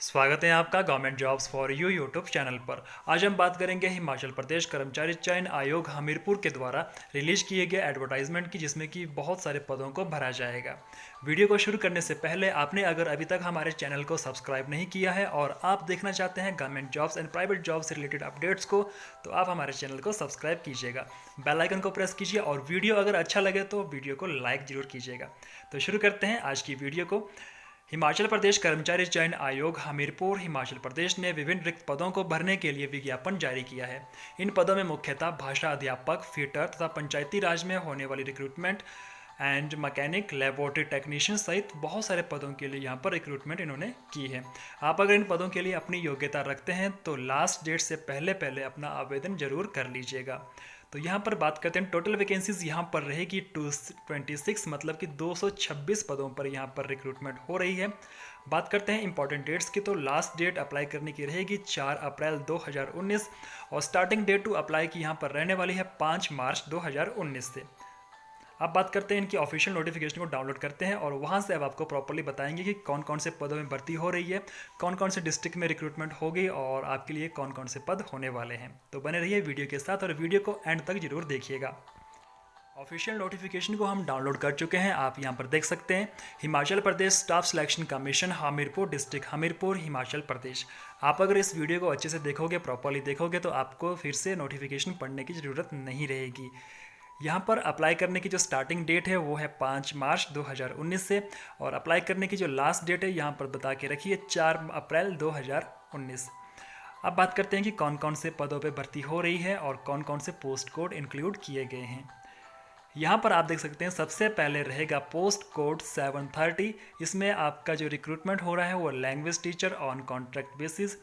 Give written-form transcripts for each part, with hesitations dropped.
स्वागत है आपका government jobs for you YouTube channel पर। आज हम बात करेंगे हिमाचल प्रदेश कर्मचारी चयन आयोग हमीरपुर के द्वारा रिलीज किए गए एडवर्टाइजमेंट की, जिसमें कि बहुत सारे पदों को भरा जाएगा। वीडियो को शुरू करने से पहले आपने अगर अभी तक हमारे चैनल को सब्सक्राइब नहीं किया है और आप देखना चाहते हैं government jobs and private job से रिलेटेड अपडेट्स को, तो आप हमारे चैनल को सब्सक्राइब कीजिएगा, बेल आइकन को प्रेस कीजिए और वीडियो अगर अच्छा लगे तो वीडियो को लाइक जरूर कीजिएगा। तो शुरू करते हैं आज की वीडियो को। हिमाचल प्रदेश कर्मचारी चयन आयोग हमीरपुर हिमाचल प्रदेश ने विभिन्न रिक्त पदों को भरने के लिए विज्ञापन जारी किया है। इन पदों में मुख्यतः भाषा अध्यापक, फीटर तथा पंचायती राज में होने वाली recruitment and mechanic, laboratory technician सहित बहुत सारे पदों के लिए यहाँ पर रिक्रूटमेंट इन्होंने की है। आप अगर इन पदों के लिए अपनी योग्यता रखते हैं तो लास्ट डेट से पहले अपना आवेदन जरूर कर लीजिएगा। तो यहाँ पर बात करते हैं टोटल वैकेंसीज यहाँ पर रहेगी 226, मतलब कि 226 पदों पर यहाँ पर रिक्रूटमेंट हो रही है। बात करते हैं इंपॉर्टेंट डेट्स की, तो लास्ट डेट अप्लाई करने की रहेगी 4 अप्रैल 2019 और स्टार्टिंग डेट टू अप्लाई की यहाँ पर रहने वाली है 5 मार्च 2019 से। अब बात करते हैं इनकी ऑफिशियल नोटिफिकेशन को डाउनलोड करते हैं और वहाँ से अब आपको प्रॉपर्ली बताएंगे कि कौन कौन से पदों में भर्ती हो रही है, कौन कौन से डिस्ट्रिक्ट में रिक्रूटमेंट होगी और आपके लिए कौन कौन से पद होने वाले हैं। तो बने रहिए वीडियो के साथ और वीडियो को एंड तक जरूर देखिएगा। ऑफिशियल नोटिफिकेशन को हम डाउनलोड कर चुके हैं, आप यहाँ पर देख सकते हैं। Himachal Pradesh staff selection commission, Hamirpur district, Hamirpur, Himachal Pradesh. आप अगर इस वीडियो को अच्छे से देखोगे, प्रॉपर्ली देखोगे, तो आपको फिर से नोटिफिकेशन पढ़ने की ज़रूरत नहीं रहेगी। यहाँ पर अप्लाई करने की जो स्टार्टिंग डेट है वो है 5 मार्च 2019 से और अप्लाई करने की जो लास्ट डेट है यहाँ पर बता के रखिए 4 अप्रैल 2019। अब बात करते हैं कि कौन कौन से पदों पे भर्ती हो रही है और कौन कौन से पोस्ट कोड इंक्लूड किए गए हैं। यहाँ पर आप देख सकते हैं सबसे पहले रहेगा पोस्ट कोड 730। इसमें आपका जो रिक्रूटमेंट हो रहा है वो language teacher on contract basis,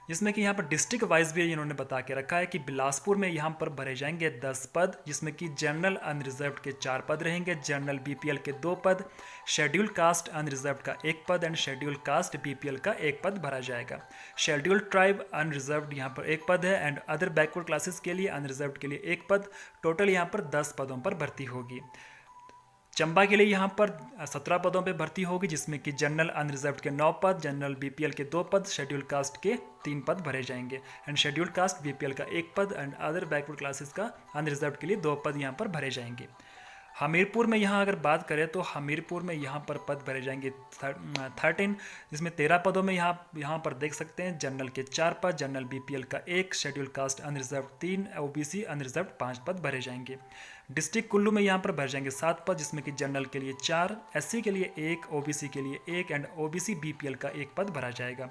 जिसमें कि यहाँ पर डिस्ट्रिक्ट वाइज भी इन्होंने बता के रखा है कि बिलासपुर में यहाँ पर भरे जाएंगे 10 पद, जिसमें कि जनरल अनरिजर्व्ड के 4 पद रहेंगे, जनरल बीपीएल के 2 पद, शेड्यूल कास्ट अनरिजर्व्ड का 1 पद एंड शेड्यूल कास्ट बीपीएल का 1 पद भरा जाएगा। शेड्यूल ट्राइब अनरिजर्व्ड यहाँ पर 1 पद है एंड अदर बैकवर्ड क्लासेस के लिए अनरिजर्व्ड के लिए 1 पद। टोटल यहाँ पर 10 पदों पर भर्ती होगी। चंबा के लिए यहाँ पर 17 पदों पे भर्ती होगी, जिसमें कि जनरल अनरिजर्व्ड के 9 पद, जनरल बीपीएल के 2 पद, शेड्यूल कास्ट के 3 पद भरे जाएंगे एंड शेड्यूल कास्ट बीपीएल का 1 पद एंड अदर बैकवर्ड क्लासेस का अनरिजर्व्ड के लिए 2 पद यहाँ पर भरे जाएंगे। हमीरपुर में यहाँ अगर बात करें तो हमीरपुर में यहाँ पर पद भरे जाएंगे 13, जिसमें 13 पदों में यहाँ पर देख सकते हैं जनरल के 4 पद, जनरल बीपीएल का 1, schedule caste unreserved 3, OBC unreserved 5 पद भरे जाएंगे। डिस्ट्रिक्ट कुल्लू में यहाँ पर भर जाएंगे 7 पद, जिसमें कि जनरल के लिए 4, एससी के लिए 1, ओबीसी के लिए 1 एंड ओबीसी बीपीएल का 1 पद भरा जाएगा।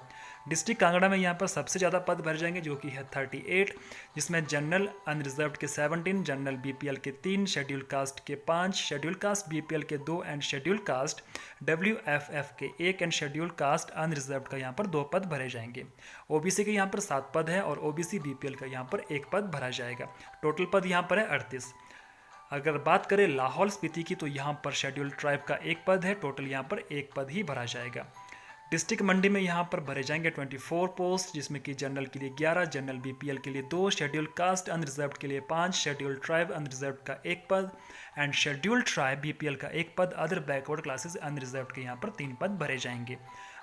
डिस्ट्रिक्ट कांगड़ा में यहाँ पर सबसे ज़्यादा पद भर जाएंगे जो कि है 38, जिसमें जनरल अनरिजर्व्ड के 17, जनरल बीपीएल के 3, शेड्यूल कास्ट के 5, शेड्यूल कास्ट बीपीएल के 2 एंड शेड्यूल कास्ट डब्ल्यूएफएफ के 1 एंड शेड्यूल कास्ट अनरिजर्व्ड का यहाँ पर 2 पद भरे जाएंगे। ओबीसी के यहाँ पर 7 पद है और ओबीसी बीपीएल का यहाँ पर 1 पद भरा जाएगा। टोटल पद यहाँ पर है 38। अगर बात करें लाहौल स्पीति की तो यहाँ पर शेड्यूल ट्राइब का 1 पद है, टोटल यहाँ पर 1 पद ही भरा जाएगा। डिस्ट्रिक्ट मंडी में यहाँ पर भरे जाएंगे 24 पोस्ट, जिसमें कि जनरल के लिए 11, जनरल बीपीएल के लिए 2, शेड्यूल कास्ट अनरिजर्व्ड के लिए 5, शेड्यूल ट्राइब अनरिजर्व्ड का 1 पद एंड शेड्यूल ट्राइब बीपीएल का 1 पद, अदर बैकवर्ड क्लासेस अनरिजर्व्ड के यहाँ पर 3 पद भरे जाएंगे।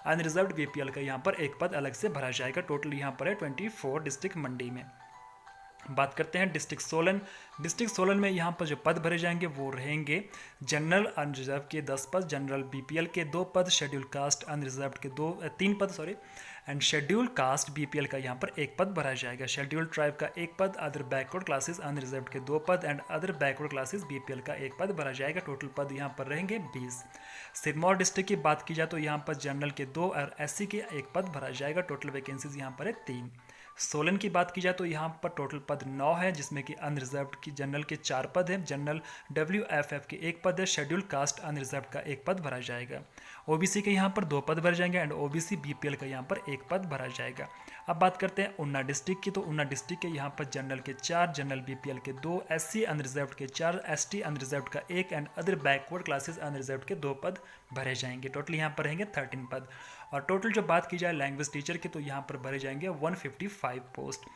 अनरिजर्व्ड बीपीएल का यहाँ पर 1 पद अलग से भरा जाएगा। टोटल यहाँ पर है 24 डिस्ट्रिक्ट मंडी में। बात करते हैं डिस्ट्रिक्ट सोलन। डिस्ट्रिक्ट सोलन में यहाँ पर जो पद भरे जाएंगे वो रहेंगे जनरल अनरिजर्व के 10 पद, जनरल बीपीएल के 2 पद, शेड्यूल कास्ट अनरिजर्व्ड के 3 पद एंड शेड्यूल कास्ट बीपीएल का यहाँ पर 1 पद भरा जाएगा। शेड्यूल ट्राइब का 1 पद, अदर बैकवर्ड क्लासेस अनरिजर्व्ड के 2 पद and other backward classes BPL का 1 पद भरा जाएगा। टोटल पद यहाँ पर रहेंगे 20। सिरमौर डिस्ट्रिक्ट की बात की जाए तो यहाँ पर जनरल के 2 और एससी के 1 पद भरा जाएगा। टोटल वैकेंसीज यहाँ पर है 3। सोलन की बात की जाए तो यहाँ पर टोटल पद 9 है, जिसमें कि अनरिजर्व्ड की जनरल के 4 पद है, जनरल डब्ल्यूएफएफ के 1 पद है, शेड्यूल कास्ट अनरिजर्व्ड का 1 पद भरा जाएगा। ओबीसी के यहाँ पर 2 पद भर जाएंगे एंड ओबीसी बीपीएल का यहाँ पर 1 पद भरा जाएगा। अब बात करते हैं ऊना डिस्ट्रिक्ट की, तो ऊना डिस्ट्रिक्ट के यहाँ पर जनरल के 4, जनरल बीपीएल के 2, एससी अनरिजर्व्ड के 4, एसटी अनरिजर्व्ड का 1 and other backward classes unreserved के 2 पद भरे जाएंगे। टोटल यहाँ पर रहेंगे 13 पद। और टोटल जो बात की जाए लैंग्वेज टीचर की तो यहाँ पर भरे जाएंगे 155 पोस्ट।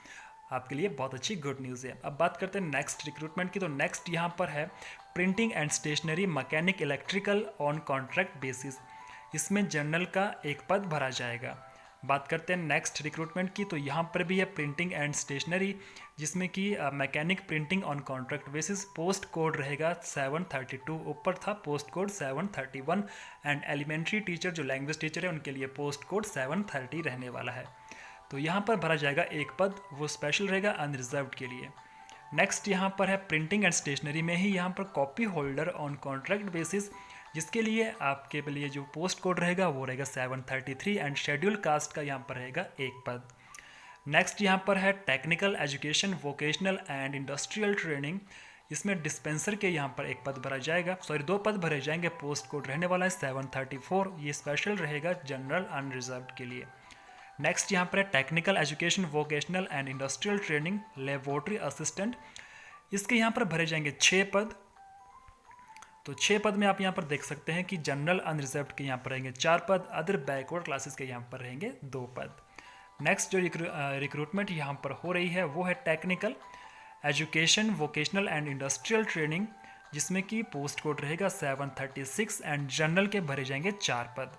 आपके लिए बहुत अच्छी गुड न्यूज़ है। अब बात करते हैं नेक्स्ट रिक्रूटमेंट की, तो नेक्स्ट यहाँ पर है printing and stationery mechanic electrical on contract basis. इसमें जनरल का 1 पद भरा जाएगा। बात करते हैं नेक्स्ट रिक्रूटमेंट की, तो यहाँ पर भी है प्रिंटिंग एंड स्टेशनरी, जिसमें कि mechanic printing on contract basis, post code रहेगा 732, ऊपर था post code 731, and elementary teacher जो लैंग्वेज टीचर है उनके लिए पोस्ट कोड 730 रहने वाला है। तो यहाँ पर भरा जाएगा एक पद, वो स्पेशल रहेगा अनरिजर्व्ड के लिए। नेक्स्ट यहाँ पर है प्रिंटिंग एंड स्टेशनरी में ही यहाँ पर copy holder on contract basis, जिसके लिए आपके लिए जो पोस्ट कोड रहेगा वो रहेगा 733, एंड शेड्यूल कास्ट का यहाँ पर रहेगा एक पद। नेक्स्ट यहाँ पर है technical education vocational and industrial training, इसमें डिस्पेंसर के यहाँ पर एक पद भरा जाएगा, दो पद भरे जाएंगे, पोस्ट कोड रहने वाला है 734, ये स्पेशल रहेगा जनरल अनरिजर्व्ड के लिए। नेक्स्ट यहाँ पर है technical education vocational and industrial training laboratory assistant, इसके यहाँ पर भरे जाएंगे 6 पद। तो 6 पद में आप यहाँ पर देख सकते हैं कि जनरल अनरिजर्व्ड के यहाँ पर रहेंगे 4 पद, अदर बैकवर्ड क्लासेस के यहाँ पर रहेंगे 2 पद। नेक्स्ट जो रिक्रूटमेंट यहाँ पर हो रही है वो है technical education vocational and industrial training, जिसमें कि पोस्ट कोड रहेगा 736, एंड जनरल के भरे जाएंगे 4 पद।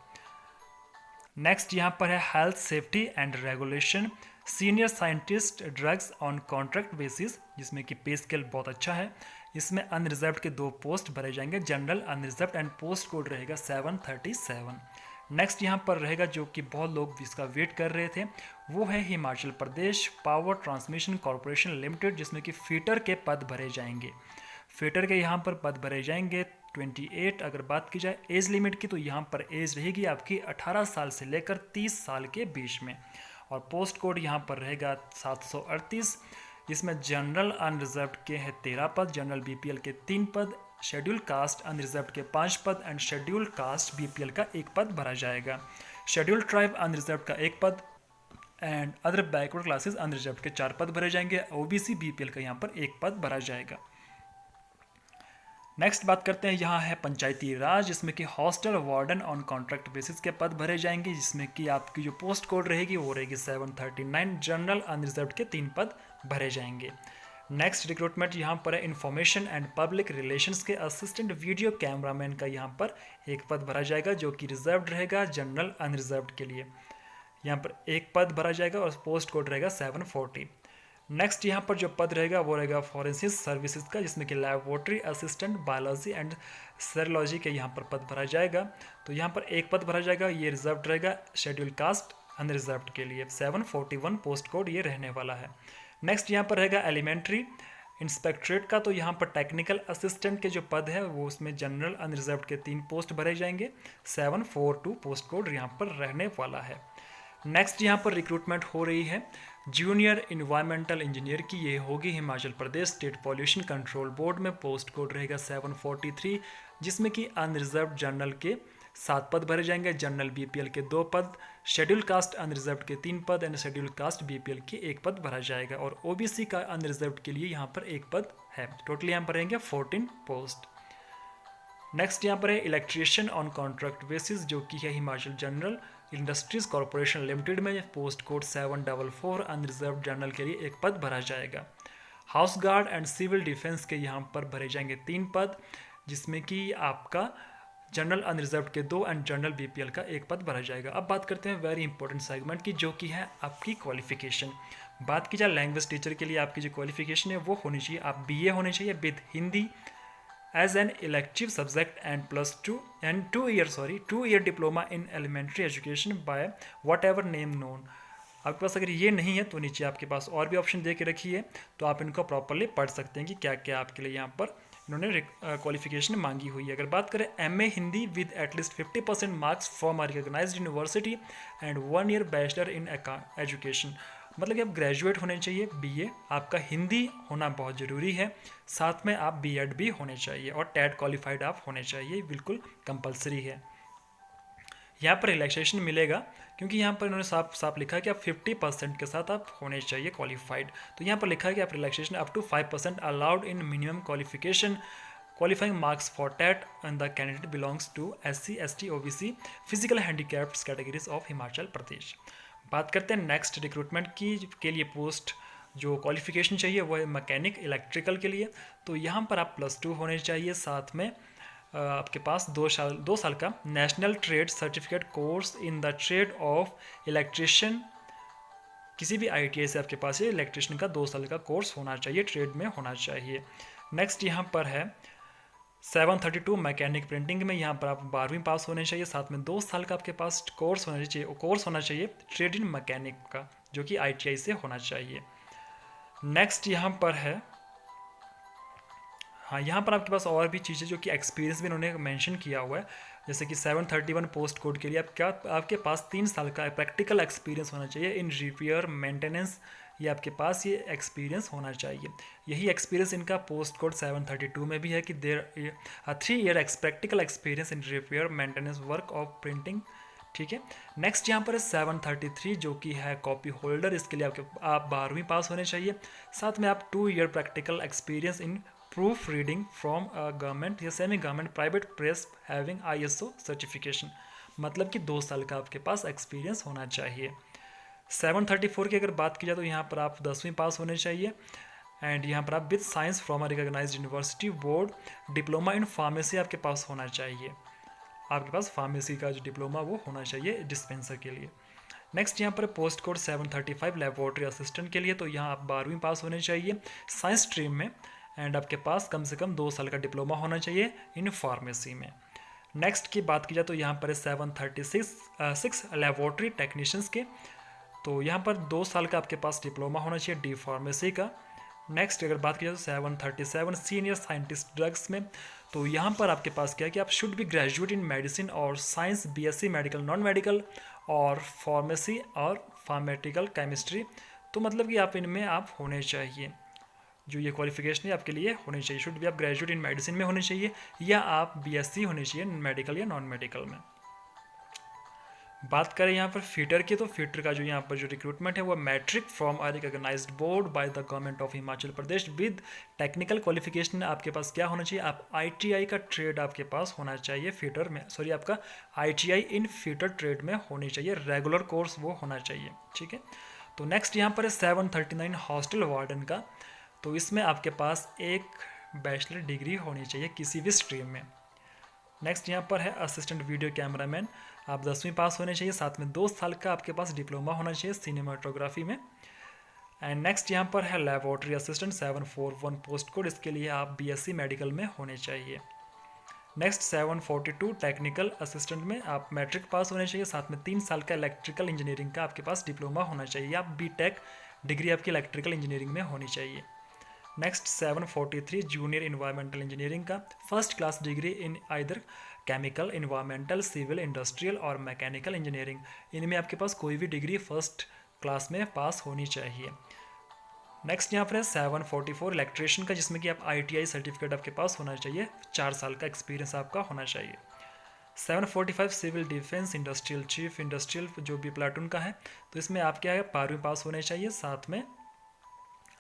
नेक्स्ट यहाँ पर है health safety and regulation senior scientist drugs on contract basis, जिसमें कि पे स्केल बहुत अच्छा है, इसमें अनरिजर्व्ड के 2 पोस्ट भरे जाएंगे, general unreserved, and post code रहेगा 737। नेक्स्ट यहाँ पर रहेगा जो कि बहुत लोग इसका वेट कर रहे थे, वो है Himachal Pradesh power transmission corporation limited, जिसमें कि फीटर के पद भरे जाएंगे। फीटर के यहाँ पर पद भरे जाएंगे 28। अगर बात की जाए एज लिमिट की, तो यहाँ पर एज रहेगी आपकी 18 साल से लेकर 30 साल के बीच में, और पोस्ट कोड यहाँ पर रहेगा 738। इसमें जनरल अनरिजर्व्ड के हैं 13 पद, जनरल बीपीएल के 3 पद, शेड्यूल कास्ट अनरिजर्व्ड के 5 पद, एंड शेड्यूल कास्ट बीपीएल का 1 पद भरा जाएगा। शेड्यूल ट्राइब अनरिजर्व्ड का 1 पद, and other backward classes unreserved के 4 पद भरे जाएंगे। ओबीसी बीपीएल का यहाँ पर 1 पद भरा जाएगा। नेक्स्ट बात करते हैं, यहाँ है पंचायती राज, जिसमें कि hostel warden on contract basis के पद भरे जाएंगे, जिसमें कि आपकी जो पोस्ट कोड रहेगी वो रहेगी 739, जनरल अनरिजर्व्ड के 3 पद भरे जाएंगे। नेक्स्ट रिक्रूटमेंट यहाँ पर है इंफॉर्मेशन एंड पब्लिक रिलेशंस के असिस्टेंट वीडियो कैमरामैन का यहाँ पर 1 पद भरा जाएगा, जो कि रिजर्व्ड रहेगा जनरल अनरिजर्व्ड के लिए। यहाँ पर 1 पद भरा जाएगा और पोस्ट कोड रहेगा 740। नेक्स्ट यहाँ पर जो पद रहेगा वो रहेगा फॉरेंसिक सर्विसेज का, जिसमें कि laboratory assistant biology and serology के यहाँ पर पद भरा जाएगा। तो यहाँ पर 1 पद भरा जाएगा, ये रिजर्व्ड रहेगा शेड्यूल कास्ट अनरिजर्व्ड के लिए। 741 पोस्ट कोड ये रहने वाला है। नेक्स्ट यहाँ पर रहेगा एलिमेंट्री इंस्पेक्टरेट का, तो यहाँ पर टेक्निकल असिस्टेंट के जो पद है वो उसमें जनरल अनरिजर्व्ड के 3 पोस्ट भरे जाएंगे। 742 पोस्ट कोड यहाँ पर रहने वाला है। नेक्स्ट यहाँ पर रिक्रूटमेंट हो रही है जूनियर इन्वायरमेंटल इंजीनियर की, ये होगी Himachal Pradesh state pollution control board में, पोस्ट कोड रहेगा 743, जिसमें कि अनरिजर्व्ड जनरल के 7 पद भरे जाएंगे, जनरल बीपीएल के 2 पद, शेड्यूल कास्ट अनरिजर्व्ड के 3 पद, एंड शेड्यूल कास्ट बीपीएल के 1 पद भरा जाएगा, और ओबीसी का अनरिजर्व्ड के लिए यहाँ पर 1 पद है। टोटल यहाँ पर रहेंगे 14 पोस्ट। नेक्स्ट यहाँ पर है इलेक्ट्रीशियन ऑन कॉन्ट्रैक्ट बेसिस, जो कि है Himachal general industries corporation limited में, पोस्ट कोड 744, अनरिजर्व्ड जनरल के लिए 1 पद भरा जाएगा। House guard and civil defence के यहाँ पर भरे जाएंगे 3 पद, जिसमें कि आपका जनरल अनरिजर्व्ड के 2 एंड जनरल बीपीएल का 1 पद भरा जाएगा। अब बात करते हैं वेरी इंपॉर्टेंट सेगमेंट की, जो कि है आपकी क्वालिफिकेशन। बात की जाए लैंग्वेज टीचर के लिए आपकी जो क्वालिफिकेशन है वो होनी चाहिए, आप बीए होने चाहिए with Hindi as an elective subject and +2 year diploma in elementary education by whatever name known। आपके पास अगर ये नहीं है तो नीचे आपके पास और भी ऑप्शन दे के रखी है, तो आप इनको प्रॉपरली पढ़ सकते हैं कि क्या क्या आपके लिए यहाँ पर इन्होंने क्वालिफिकेशन मांगी हुई है। अगर बात करें MA Hindi with at least 50% marks from a recognised university and 1 year bachelor in education, मतलब कि आप ग्रेजुएट होने चाहिए बीए, आपका हिंदी होना बहुत ज़रूरी है, साथ में आप बीएड भी होने चाहिए, और टेट क्वालिफाइड आप होने चाहिए, बिल्कुल कंपलसरी है। यहाँ पर रिलैक्सेशन मिलेगा क्योंकि यहाँ पर इन्होंने साफ साफ लिखा है कि आप 50% के साथ आप होने चाहिए क्वालिफाइड। तो यहाँ पर लिखा है कि आप relaxation up to 5% allowed in minimum qualification qualifying marks for TET and the candidate belongs to SC, ST, OBC physical handicapped categories of Himachal Pradesh. बात करते हैं नेक्स्ट रिक्रूटमेंट की के लिए पोस्ट जो क्वालिफिकेशन चाहिए वो है मैकेनिक इलेक्ट्रिकल के लिए। तो यहाँ पर आप +2 होने चाहिए, साथ में आपके पास 2 साल का national trade certificate course in the trade off electrician. किसी भी ITI से आपके पास ये इलेक्ट्रिशियन का 2 साल का कोर्स होना चाहिए, ट्रेड में होना चाहिए। नेक्स्ट यहाँ पर है 732 मैकेनिक प्रिंटिंग में, यहाँ पर आप 12वीं पास होने चाहिए, साथ में 2 साल का आपके पास कोर्स होना चाहिए ट्रेड इन मैकेनिक का, जो कि ITI से होना चाहिए। नेक्स्ट यहाँ पर है, हाँ यहाँ पर आपके पास और भी चीज़ें जो कि एक्सपीरियंस भी इन्होंने मेंशन किया हुआ है, जैसे कि 731 पोस्ट कोड के लिए आपके पास 3 साल का प्रैक्टिकल एक्सपीरियंस होना चाहिए इन रिपेयर मेंटेनेंस। ये आपके पास ये एक्सपीरियंस होना चाहिए। यही एक्सपीरियंस इनका पोस्ट कोड 732 में भी है कि there 3 year practical experience in repair maintenance work of printing. ठीक है। नेक्स्ट यहाँ पर है 733 जो कि है कॉपी होल्डर। इसके लिए आप 12वीं पास होने चाहिए, साथ में आप 2 year practical experience in proof reading from government या semi government private press having ISO certification, मतलब कि 2 साल का आपके पास एक्सपीरियंस होना चाहिए। 734 की अगर बात की जाए तो यहाँ पर आप 10वीं पास होने चाहिए, एंड यहाँ पर आप with science from a recognised university board diploma in pharmacy आपके पास होना चाहिए। आपके पास फार्मेसी का जो डिप्लोमा वो होना चाहिए डिस्पेंसर के लिए। नेक्स्ट यहाँ पर पोस्ट कोड 735 लेबोरेटरी असिस्टेंट के लिए, तो यहाँ आप 12वीं पास होने चाहिए साइंस स्ट्रीम में, एंड आपके पास कम से कम 2 साल का डिप्लोमा होना चाहिए इन फार्मेसी में। नेक्स्ट की बात की जाए तो यहाँ पर है 736 लेबोरेटरी टेक्नीशियंस के, तो यहाँ पर 2 साल का आपके पास डिप्लोमा होना चाहिए डी फार्मेसी का। नेक्स्ट अगर बात की जाए तो 737 सीनियर साइंटिस्ट ड्रग्स में, तो यहाँ पर आपके पास क्या है कि आप should be graduate in medicine और science, BSc medical non medical और फार्मेसी और फार्मेटिकल केमिस्ट्री, तो मतलब कि आप इनमें आप होने चाहिए, जो ये क्वालिफिकेशन है आपके लिए होनी चाहिए। शुड भी आप ग्रेजुएट इन मेडिसिन में होने चाहिए या आप BSc होने चाहिए मेडिकल या नॉन मेडिकल में। बात करें यहाँ पर फीटर की, तो फीटर का जो यहाँ पर जो रिक्रूटमेंट है वो matric from a recognised board by the government of Himachal Pradesh with technical qualification. आपके पास क्या होना चाहिए, आप ITI का ट्रेड आपके पास होना चाहिए फीटर में, सॉरी आपका ITI इन फीटर ट्रेड में होनी चाहिए, रेगुलर कोर्स वो होना चाहिए। ठीक है। तो नेक्स्ट यहाँ पर है 739 हॉस्टल वार्डन का, तो इसमें आपके पास एक बैचलर डिग्री होनी चाहिए किसी भी स्ट्रीम में। नेक्स्ट यहाँ पर है असिस्टेंट वीडियो कैमरामैन, आप 10वीं पास होने चाहिए, साथ में 2 साल का आपके पास डिप्लोमा होना चाहिए सिनेमाटोग्राफी में। एंड नेक्स्ट यहाँ पर है लेबोरेटरी असिस्टेंट 741 पोस्ट कोड, इसके लिए आप BSc मेडिकल में होने चाहिए। नेक्स्ट 742 टेक्निकल असिस्टेंट में आप मैट्रिक पास होने चाहिए, साथ में 3 साल का इलेक्ट्रिकल इंजीनियरिंग का आपके पास डिप्लोमा होना चाहिए, आप BTech डिग्री आपकी इलेक्ट्रिकल इंजीनियरिंग में होनी चाहिए। नेक्स्ट 743 जूनियर इन्वायरमेंटल इंजीनियरिंग का first class degree in either chemical, environmental, civil, industrial और मैकेनिकल इंजीनियरिंग, इनमें आपके पास कोई भी डिग्री फर्स्ट क्लास में पास होनी चाहिए। नेक्स्ट यहाँ पर है 744 इलेक्ट्रिशियन का, जिसमें कि आप ITI सर्टिफिकेट आपके पास होना चाहिए, 4 साल का एक्सपीरियंस आपका होना चाहिए। 745 civil defence industrial chief industrial जो भी प्लाटून का है, तो इसमें आप क्या है 12वीं पास होने चाहिए, साथ में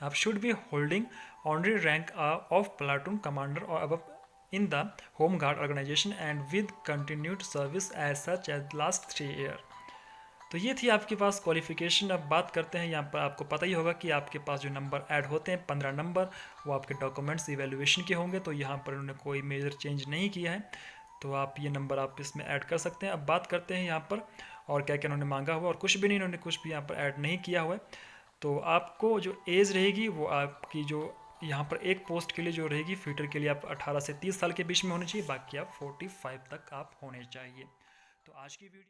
आप should be holding honorary rank of platoon commander और अब in the home guard organisation and with continued service as such as last 3 year. तो ये थी आपके पास क्वालिफिकेशन। अब बात करते हैं, यहाँ पर आपको पता ही होगा कि आपके पास जो नंबर ऐड होते हैं 15 नंबर, वो आपके डॉक्यूमेंट्स इवेल्युएशन के होंगे, तो यहाँ पर उन्होंने कोई मेजर चेंज नहीं किया है, तो आप ये नंबर आप इसमें ऐड कर सकते हैं। अब बात करते हैं यहाँ पर और क्या क्या उन्होंने मांगा हुआ, और कुछ भी नहीं, इन्होंने कुछ भी यहाँ पर ऐड नहीं किया हुआ है। तो आपको जो एज रहेगी वो आपकी जो यहाँ पर एक पोस्ट के लिए जो रहेगी फीटर के लिए आप 18 से 30 साल के बीच में होनी चाहिए, बाकी आप 45 तक आप होने चाहिए। तो आज की वीडियो